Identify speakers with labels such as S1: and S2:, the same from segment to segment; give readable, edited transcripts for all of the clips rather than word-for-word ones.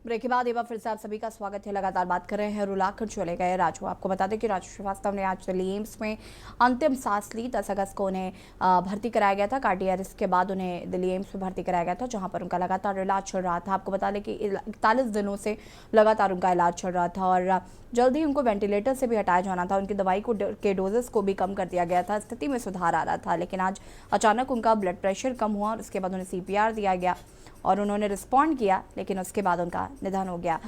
S1: Break के बाद एक बार फिर से आप सभी का स्वागत है। लगातार बात कर रहे हैं रुला कर चले गए राजू। आपको बता दें कि राजू श्रीवास्तव ने आज दिल्ली एम्स में अंतिम सांस ली। 10 अगस्त को उन्हें भर्ती कराया गया था। कार्डियक अरेस्ट के बाद उन्हें दिल्ली एम्स में भर्ती कराया गया था, जहां पर उनका लगातार इलाज चल रहा था। आपको बता दें कि 41 दिनों से लगातार उनका इलाज चल रहा था और जल्द ही उनको वेंटिलेटर से भी हटाया जाना था। उनकी दवाई के डोजेस को भी कम कर दिया गया था। स्थिति में सुधार आ रहा था, लेकिन आज अचानक उनका ब्लड प्रेशर कम हुआ और उसके बाद उन्हें CPR दिया गया और उन्होंने रिस्पॉन्ड किया, लेकिन उसके बाद उनका निधन हो गया।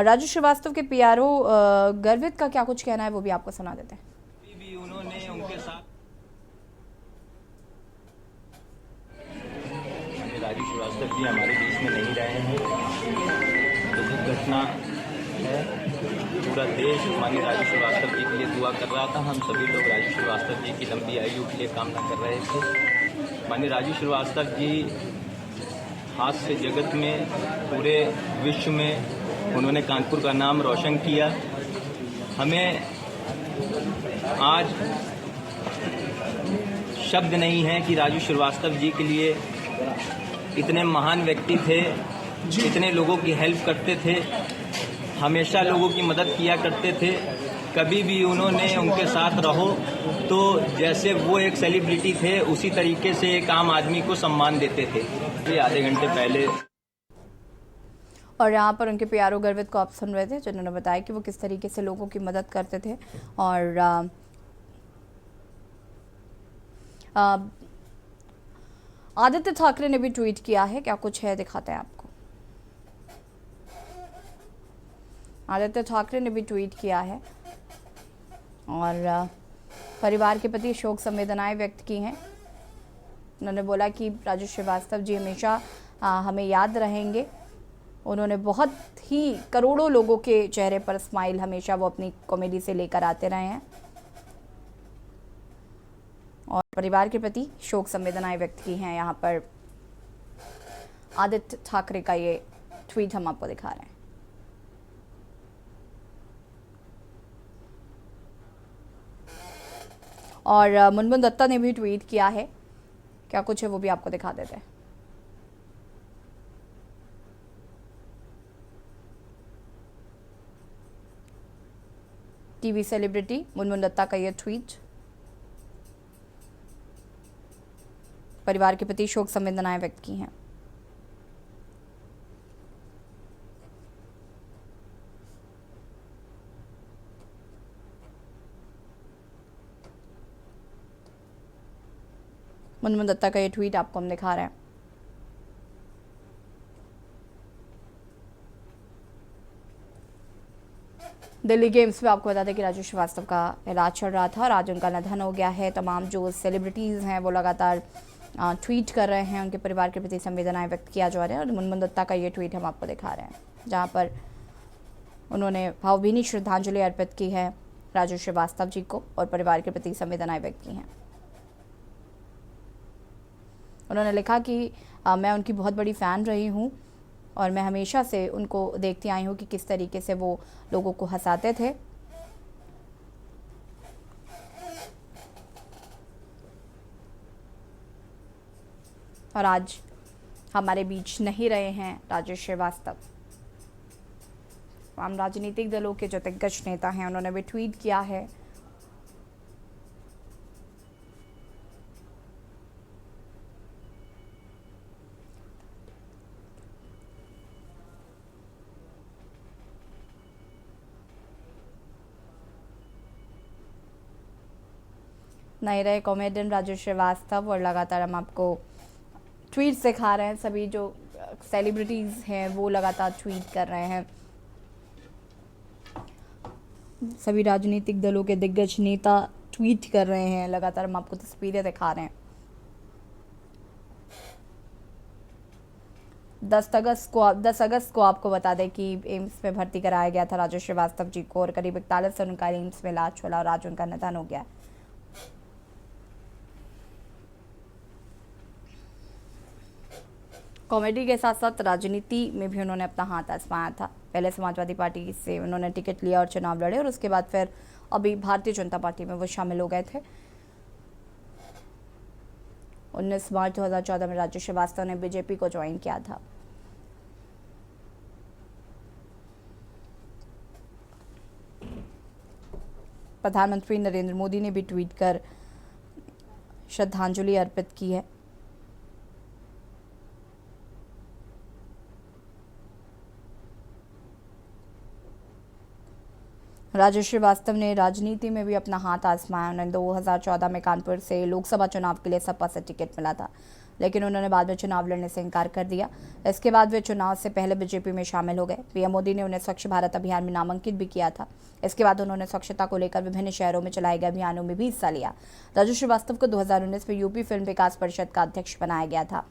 S1: राजू श्रीवास्तव के PRO गर्वित का क्या कुछ कहना है, वो भी आपको सुना देते हैं।
S2: भी उन्होंने उनके साथ राजू श्रीवास्तव जी हमारे बीच में नहीं रहे हैं, दुखद घटना है। पूरा देश माननीय राजू श्रीवास्तव जी के लिए दुआ कर रहा था। हम सभी लोग राजू श्रीवास्तव जी की लंबी आयु के लिए कामना कर रहे थे। माननीय राजू श्रीवास्तव जी हास्य जगत में, पूरे विश्व में उन्होंने कानपुर का नाम रोशन किया। हमें आज शब्द नहीं है कि राजू श्रीवास्तव जी के लिए इतने महान व्यक्ति थे, इतने लोगों की हेल्प करते थे, हमेशा लोगों की मदद किया करते थे। कभी भी उन्होंने उनके साथ रहो तो जैसे वो एक सेलिब्रिटी थे, उसी तरीके से एक आम आदमी को सम्मान देते थे। ये आधे घंटे पहले
S1: और यहाँ पर उनके PRO गर्वित को आप सुन रहे थे, जिन्होंने बताया कि वो किस तरीके से लोगों की मदद करते थे। और आदित्य ठाकरे ने भी ट्वीट किया है। क्या कुछ है दिखाते हैं आपको। आदित्य ठाकरे ने भी ट्वीट किया है और परिवार के प्रति शोक संवेदनाएं व्यक्त की हैं। उन्होंने बोला कि राजू श्रीवास्तव जी हमेशा हमें याद रहेंगे। उन्होंने बहुत ही करोड़ों लोगों के चेहरे पर स्माइल हमेशा वो अपनी कॉमेडी से लेकर आते रहे हैं और परिवार के प्रति शोक संवेदनाएं व्यक्त की हैं। यहाँ पर आदित्य ठाकरे का ये ट्वीट हम आपको दिखा रहे हैं। और मुनमुन दत्ता ने भी ट्वीट किया है। क्या कुछ है वो भी आपको दिखा देते हैं। टीवी सेलिब्रिटी मुनमुन दत्ता का यह ट्वीट। परिवार के प्रति शोक संवेदनाएं व्यक्त की हैं। मुनमुन दत्ता का ये ट्वीट आपको हम दिखा रहे हैं। दिल्ली के एम्स में आपको बता दें कि राजू श्रीवास्तव का इलाज चल रहा था और आज उनका निधन हो गया है। तमाम जो सेलिब्रिटीज़ हैं वो लगातार ट्वीट कर रहे हैं, उनके परिवार के प्रति संवेदनाएं व्यक्त किया जा रहा है। और मुनमुन दत्ता का ये ट्वीट हम आपको दिखा रहे हैं, जहाँ पर उन्होंने भावभीनी श्रद्धांजलि अर्पित की है राजू श्रीवास्तव जी को और परिवार के प्रति संवेदनाएं व्यक्त की हैं। उन्होंने लिखा कि मैं उनकी बहुत बड़ी फ़ैन रही हूँ और मैं हमेशा से उनको देखती आई हूँ कि किस तरीके से वो लोगों को हंसाते थे। और आज हमारे बीच नहीं रहे हैं राजू श्रीवास्तव। आम राजनीतिक दलों के जो दिग्गज नेता हैं उन्होंने भी ट्वीट किया है। नहीं रहे कॉमेडियन राजू श्रीवास्तव और लगातार हम आपको ट्वीट सिखा रहे हैं। सभी जो सेलिब्रिटीज़ हैं वो लगातार ट्वीट कर रहे हैं। सभी राजनीतिक दलों के दिग्गज नेता ट्वीट कर रहे हैं। लगातार हम आपको तस्वीरें दिखा रहे हैं। 10 अगस्त को आपको बता दें कि एम्स में भर्ती कराया गया था राजू श्रीवास्तव जी को और करीब 41 दिन उनका एम्स में इलाज चला और आज उनका निधन हो गया। कॉमेडी के साथ साथ राजनीति में भी उन्होंने अपना हाथ आजमाया था। पहले समाजवादी पार्टी से उन्होंने टिकट लिया और चुनाव लड़े और उसके बाद फिर अभी भारतीय जनता पार्टी में वो शामिल हो गए थे। 19 मार्च 2014 में राजू श्रीवास्तव ने बीजेपी को ज्वाइन किया था। प्रधानमंत्री नरेंद्र मोदी ने भी ट्वीट कर श्रद्धांजलि अर्पित की है। राजू श्रीवास्तव ने राजनीति में भी अपना हाथ आजमाया। उन्हें 2014 में कानपुर से लोकसभा चुनाव के लिए सपा से टिकट मिला था, लेकिन उन्होंने बाद में चुनाव लड़ने से इनकार कर दिया। इसके बाद वे चुनाव से पहले बीजेपी में शामिल हो गए। पीएम मोदी ने उन्हें स्वच्छ भारत अभियान में नामांकित भी किया था। इसके बाद उन्होंने स्वच्छता को लेकर विभिन्न शहरों में चलाए गए अभियानों में भी हिस्सा लिया। राजू श्रीवास्तव को 2019 में यूपी फिल्म विकास परिषद का अध्यक्ष बनाया गया था।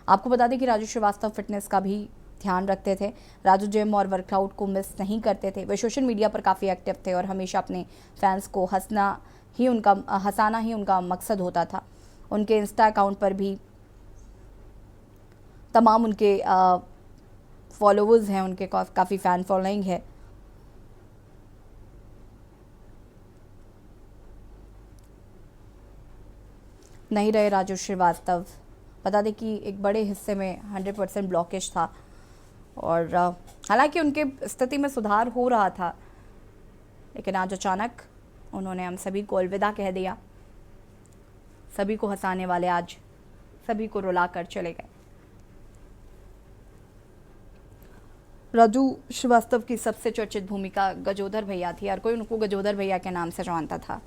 S1: आपको बता दें कि राजू श्रीवास्तव फिटनेस का भी ध्यान रखते थे। राजू जिम और वर्कआउट को मिस नहीं करते थे। वे सोशल मीडिया पर काफ़ी एक्टिव थे और हमेशा अपने फैंस को हंसाना ही उनका मकसद होता था। उनके इंस्टा अकाउंट पर भी तमाम उनके फॉलोअर्स हैं, उनके काफ़ी फ़ैन फॉलोइंग है। नहीं रहे राजू श्रीवास्तव। बता दें कि एक बड़े हिस्से में 100% ब्लॉकेज था और हालांकि उनके स्थिति में सुधार हो रहा था, लेकिन आज अचानक उन्होंने हम सभी को अलविदा कह दिया। सभी को हंसाने वाले आज सभी को रुला कर चले गए। राजू श्रीवास्तव की सबसे चर्चित भूमिका गजोदर भैया थी। हर कोई उनको गजोदर भैया के नाम से जानता था।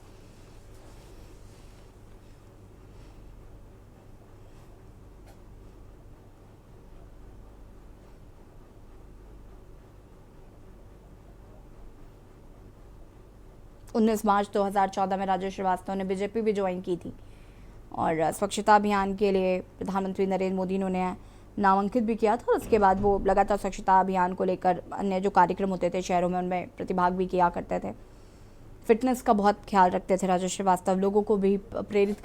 S1: उन्नीस मार्च 2014 में राजू श्रीवास्तव ने बीजेपी भी ज्वाइन की थी और स्वच्छता अभियान के लिए प्रधानमंत्री नरेंद्र मोदी ने उन्हें नामांकित भी किया था। उसके बाद वो लगातार स्वच्छता अभियान को लेकर अन्य जो कार्यक्रम होते थे शहरों में, उनमें प्रतिभाग भी किया करते थे। फिटनेस का बहुत ख्याल रखते थे राजू श्रीवास्तव, लोगों को भी प्रेरित